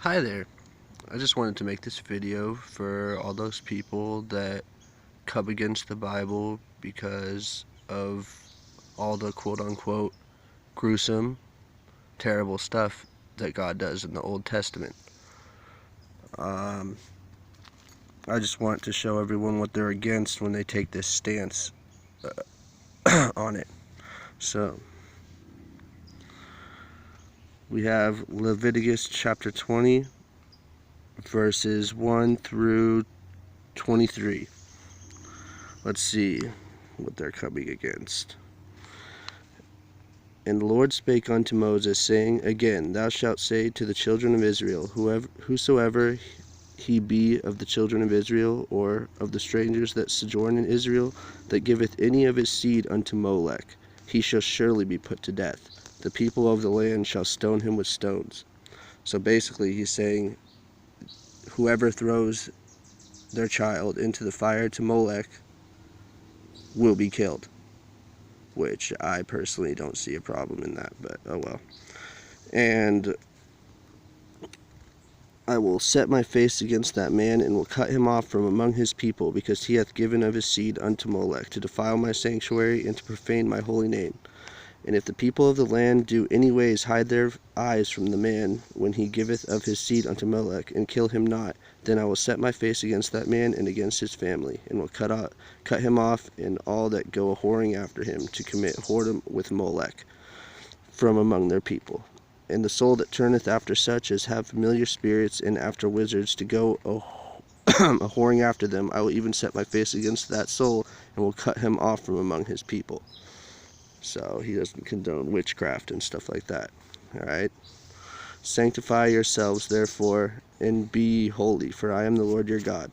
Hi there. I just wanted to make this video for all those people that come against the Bible because of all the quote-unquote gruesome, terrible stuff that God does in the Old Testament. I just want to show everyone what they're against when they take this stance on it. So, we have Leviticus chapter 20, verses 1 through 23. Let's see what they're coming against. And the Lord spake unto Moses, saying, Again, thou shalt say to the children of Israel, Whosoever he be of the children of Israel, or of the strangers that sojourn in Israel, that giveth any of his seed unto Molech, he shall surely be put to death. The people of the land shall stone him with stones. So basically he's saying, whoever throws their child into the fire to Molech will be killed. Which I personally don't see a problem in that, but oh well. And I will set my face against that man, and will cut him off from among his people, because he hath given of his seed unto Molech, to defile my sanctuary, and to profane my holy name. And if the people of the land do any ways hide their eyes from the man, when he giveth of his seed unto Molech, and kill him not, then I will set my face against that man, and against his family, and will cut him off, and all that go a whoring after him, to commit whoredom with Molech, from among their people. And the soul that turneth after such as have familiar spirits, and after wizards, to go a whoring after them, I will even set my face against that soul, and will cut him off from among his people. So he doesn't condone witchcraft and stuff like that. Alright? Sanctify yourselves, therefore, and be holy, for I am the Lord your God.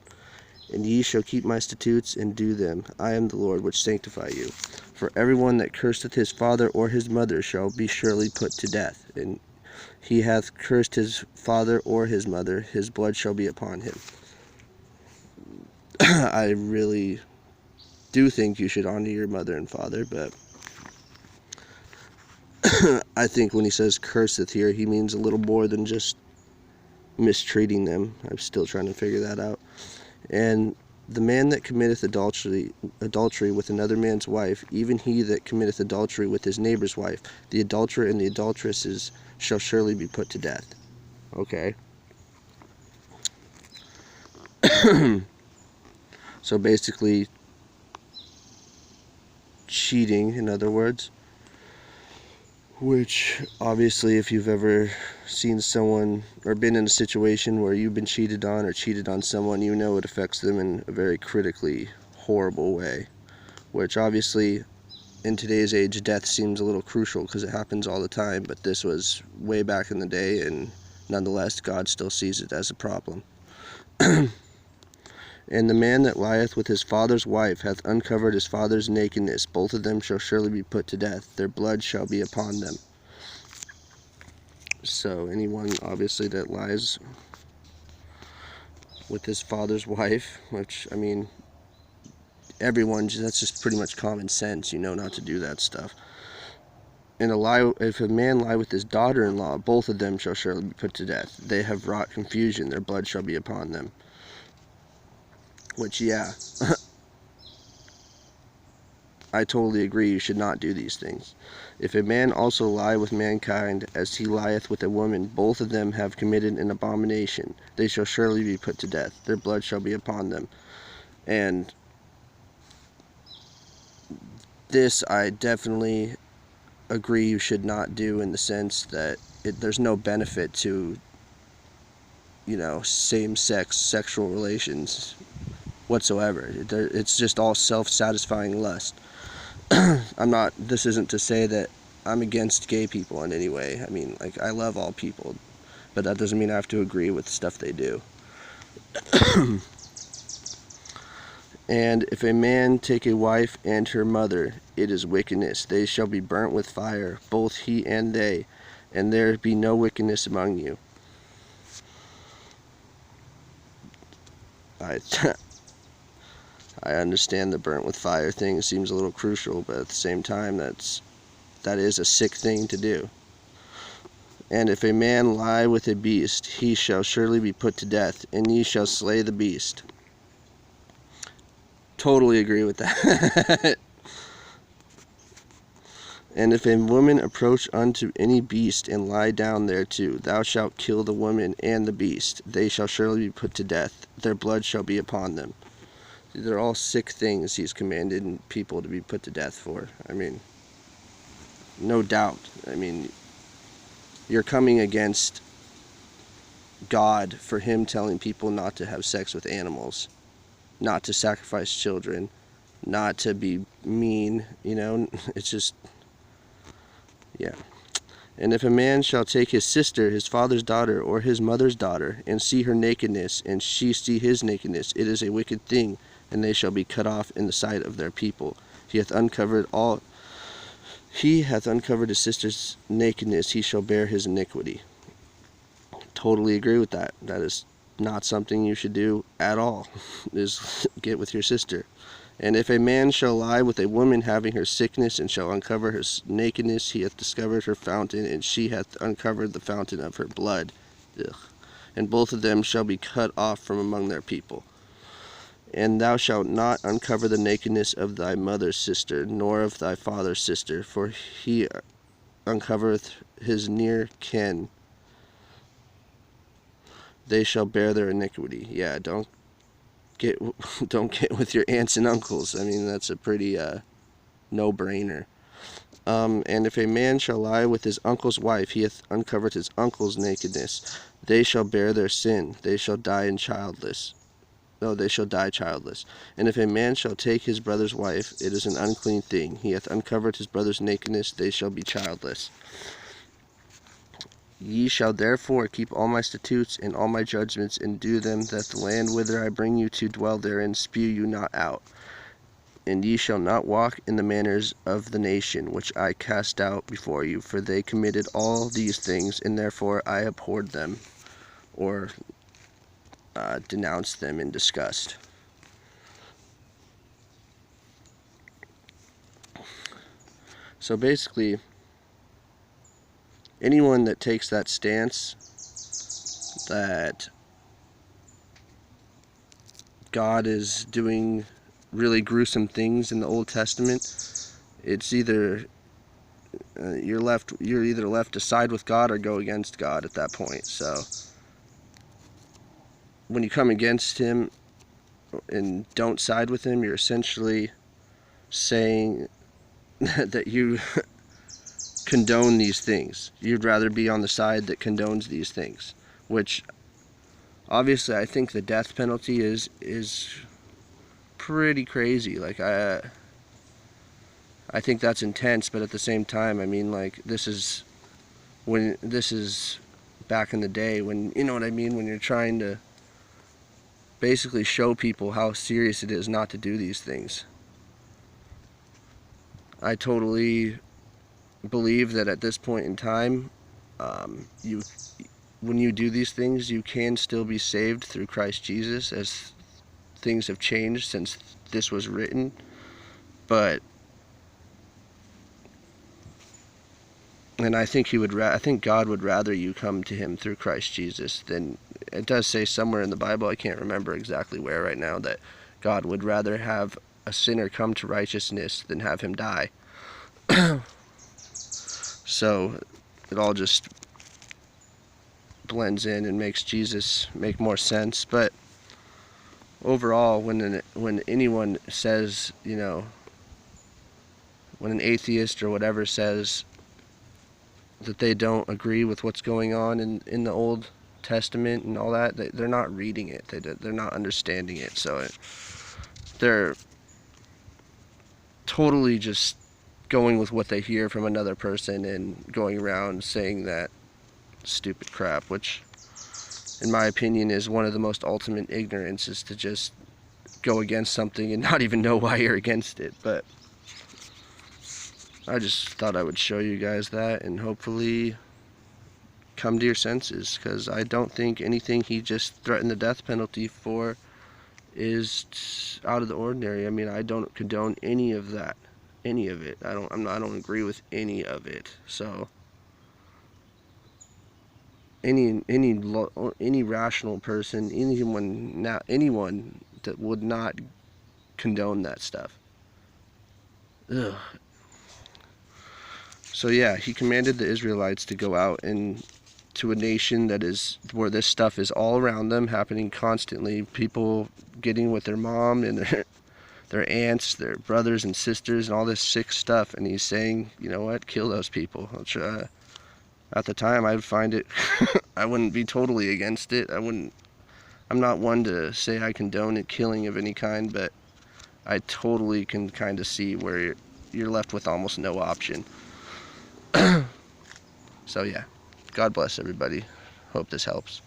And ye shall keep my statutes, and do them. I am the Lord which sanctify you. For everyone that curseth his father or his mother shall be surely put to death. And he hath cursed his father or his mother, his blood shall be upon him. I really do think you should honor your mother and father, but I think when he says curseth here, he means a little more than just mistreating them. I'm still trying to figure that out. And the man that committeth adultery with another man's wife, even he that committeth adultery with his neighbor's wife, the adulterer and the adulteresses shall surely be put to death. Okay. So basically, cheating, in other words, which obviously if you've ever seen someone or been in a situation where you've been cheated on or cheated on someone, you know it affects them in a very critically horrible way, which obviously in today's age death seems a little crucial because it happens all the time, but this was way back in the day, and nonetheless God still sees it as a problem. And the man that lieth with his father's wife hath uncovered his father's nakedness. Both of them shall surely be put to death. Their blood shall be upon them. So anyone, obviously, that lies with his father's wife, which, I mean, everyone, that's just pretty much common sense, you know, not to do that stuff. And if a man lie with his daughter-in-law, both of them shall surely be put to death. They have wrought confusion. Their blood shall be upon them. Which, yeah, I totally agree, you should not do these things. If a man also lie with mankind, as he lieth with a woman, both of them have committed an abomination. They shall surely be put to death. Their blood shall be upon them. And this I definitely agree you should not do, in the sense that there's no benefit to, you know, same-sex sexual relations whatsoever. It's just all self-satisfying lust. This isn't to say that I'm against gay people in any way. I mean, like, I love all people, but that doesn't mean I have to agree with the stuff they do. And if a man take a wife and her mother, it is wickedness. They shall be burnt with fire, both he and they, and there be no wickedness among you. I understand the burnt with fire thing seems a little crucial, but at the same time, that is a sick thing to do. And if a man lie with a beast, he shall surely be put to death, and ye shall slay the beast. Totally agree with that. And if a woman approach unto any beast and lie down thereto, thou shalt kill the woman and the beast. They shall surely be put to death. Their blood shall be upon them. They're all sick things he's commanded people to be put to death for. I mean, no doubt. I mean, you're coming against God for him telling people not to have sex with animals, not to sacrifice children, not to be mean, you know. It's just, yeah. And if a man shall take his sister, his father's daughter, or his mother's daughter, and see her nakedness, and she see his nakedness, it is a wicked thing, and they shall be cut off in the sight of their people. He hath uncovered his sister's nakedness, he shall bear his iniquity. Totally agree with that. That is not something you should do at all, is get with your sister. And if a man shall lie with a woman having her sickness, and shall uncover her nakedness, he hath discovered her fountain, and she hath uncovered the fountain of her blood. Ugh. And both of them shall be cut off from among their people. And thou shalt not uncover the nakedness of thy mother's sister, nor of thy father's sister, for he uncovereth his near kin. They shall bear their iniquity. Yeah, don't get with your aunts and uncles. I mean, that's a pretty no-brainer. And if a man shall lie with his uncle's wife, he hath uncovered his uncle's nakedness. They shall bear their sin. They shall die childless. And if a man shall take his brother's wife, it is an unclean thing. He hath uncovered his brother's nakedness. They shall be childless. Ye shall therefore keep all my statutes and all my judgments, and do them, that the land whither I bring you to dwell therein spew you not out. And ye shall not walk in the manners of the nation which I cast out before you, for they committed all these things, and therefore I abhorred them, or denounced them in disgust. So basically, anyone that takes that stance that God is doing really gruesome things in the Old Testament, it's either you're either left to side with God or go against God at that point. So when you come against him and don't side with him, you're essentially saying that you condone these things. You'd rather be on the side that condones these things, which obviously I think the death penalty is pretty crazy. Like, I think that's intense, but at the same time, I mean, like, this is back in the day when, you know what I mean, when you're trying to basically show people how serious it is not to do these things. I totally believe that at this point in time, when you do these things, you can still be saved through Christ Jesus, as things have changed since this was written. But I think I think God would rather you come to him through Christ Jesus than, it does say somewhere in the Bible, I can't remember exactly where right now, that God would rather have a sinner come to righteousness than have him die. So it all just blends in and makes Jesus make more sense. But overall, when anyone says, you know, when an atheist or whatever says that they don't agree with what's going on in the Old Testament and all that, they're not reading it. They're not understanding it. So they're totally just going with what they hear from another person and going around saying that stupid crap, which in my opinion is one of the most ultimate ignorance, is to just go against something and not even know why you're against it. But I just thought I would show you guys that and hopefully come to your senses, because I don't think anything he just threatened the death penalty for is out of the ordinary. I mean, I don't condone any of that, any of it. I don't agree with any of it. So any rational person, anyone that would not condone that stuff. Ugh. So yeah, he commanded the Israelites to go out and to a nation that is where this stuff is all around them, happening constantly. People getting with their mom and their aunts, their brothers and sisters, and all this sick stuff. And he's saying, you know what, kill those people. At the time, I'd find it. I wouldn't be totally against it. I'm not one to say I condone a killing of any kind, but I totally can kind of see where you're left with almost no option. So yeah, God bless everybody. Hope this helps.